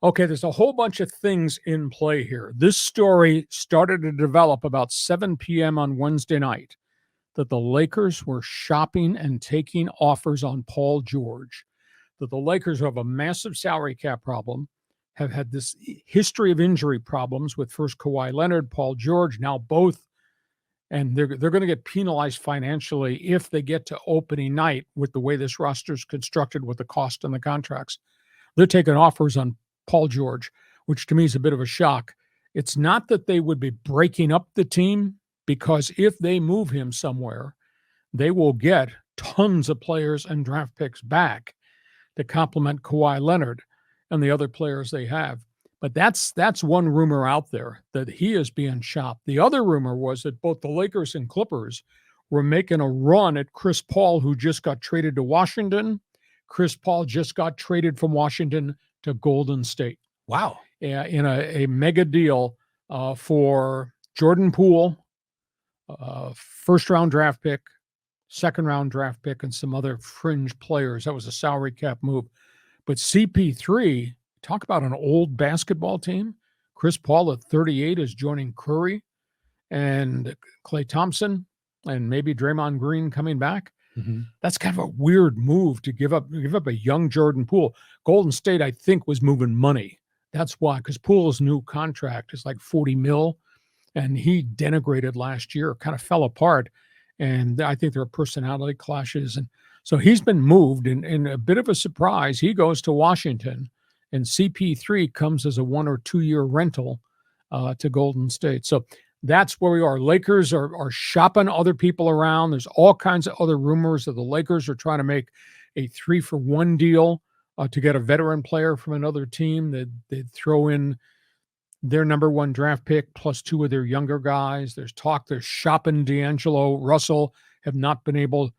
Okay, there's a whole bunch of things in play here. This story started to develop about 7 p.m. on Wednesday night that the Lakers were shopping and taking offers on Paul George, that the Lakers have a massive salary cap problem, have had this history of injury problems with first Kawhi Leonard, Paul George, now both, and they're going to get penalized financially if they get to opening night with the way this roster is constructed with the cost and the contracts. They're taking offers on Paul George, which to me is a bit of a shock. It's not that they would be breaking up the team, because if they move him somewhere, they will get tons of players and draft picks back to complement Kawhi Leonard and the other players they have. But that's one rumor out there, that he is being shopped. The other rumor was that both the Lakers and Clippers were making a run at Chris Paul, who just got traded to Washington. Chris Paul just got traded from Washington to Golden State. Wow. In a mega deal for Jordan Poole, first-round draft pick, second-round draft pick, and some other fringe players. That was a salary cap move. But CP3, talk about an old basketball team. Chris Paul at 38 is joining Curry and Klay Thompson and maybe Draymond Green coming back. Mm-hmm. That's kind of a weird move to give up a young Jordan Poole. Golden State, I think, was moving money. That's why, because Poole's new contract is like $40 million, and he denigrated last year, kind of fell apart. And I think there are personality clashes. And so he's been moved, and a bit of a surprise. He goes to Washington, and CP3 comes as a 1 or 2 year rental to Golden State. So that's where we are. Lakers are shopping other people around. There's all kinds of other rumors that the Lakers are trying to make a 3-for-1 deal to get a veteran player from another team. They'd throw in their number 1 draft pick plus 2 of their younger guys. There's talk they're shopping D'Angelo Russell, have not been able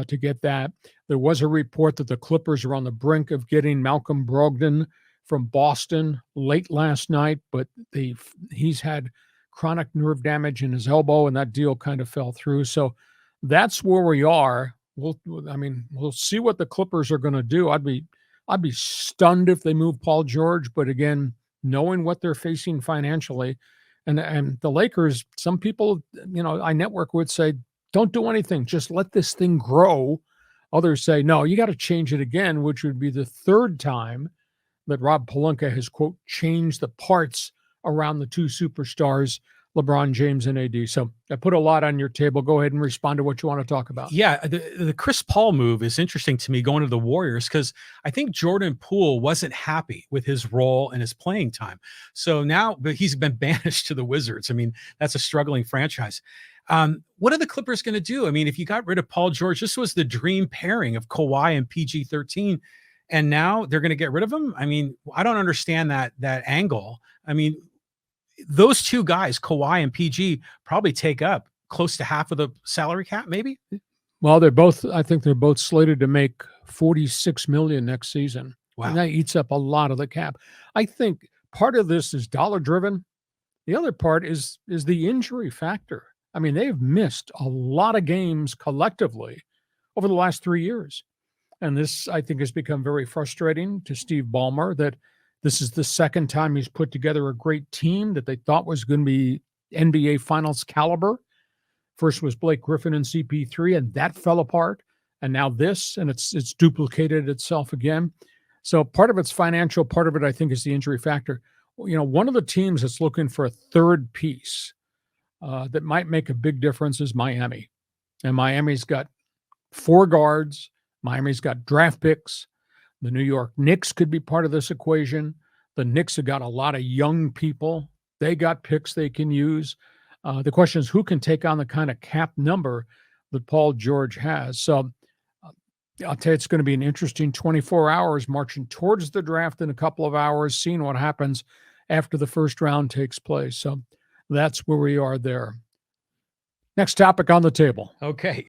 to get that. There was a report that the Clippers are on the brink of getting Malcolm Brogdon from Boston late last night, but he's had chronic nerve damage in his elbow, and that deal kind of fell through. So that's where we are. We'll see what the Clippers are going to do. I'd be stunned if they move Paul George, but again, knowing what they're facing financially, and the Lakers, some people, I network with say, don't do anything, just let this thing grow. Others say, no, you got to change it again, which would be the third time that Rob Pelinka has, quote, changed the parts around the two superstars, LeBron James and AD. So I put a lot on your table. Go ahead and respond to what you want to talk about. Yeah, the Chris Paul move is interesting to me going to the Warriors, because I think Jordan Poole wasn't happy with his role and his playing time. So now, but he's been banished to the Wizards. I mean, that's a struggling franchise. What are the Clippers going to do? I mean, if you got rid of Paul George, this was the dream pairing of Kawhi and PG-13, and now they're going to get rid of him? I mean, I don't understand that angle. I mean, those two guys, Kawhi and PG, probably take up close to half of the salary cap, maybe. Well, I think they're both slated to make $46 million next season. Wow. And that eats up a lot of the cap. I think part of this is dollar driven. The other part is the injury factor. I mean, they've missed a lot of games collectively over the last 3 years. And this, I think, has become very frustrating to Steve Ballmer, that this is the second time he's put together a great team that they thought was going to be NBA Finals caliber. First was Blake Griffin and CP3, and that fell apart. And now this, and it's duplicated itself again. So part of it's financial, part of it, I think, is the injury factor. One of the teams that's looking for a third piece that might make a big difference is Miami. And Miami's got 4 guards. Miami's got draft picks. The New York Knicks could be part of this equation. The Knicks have got a lot of young people. They got picks they can use. The question is, who can take on the kind of cap number that Paul George has? So I'll tell you, it's going to be an interesting 24 hours marching towards the draft in a couple of hours, seeing what happens after the first round takes place. So that's where we are there. Next topic on the table. Okay.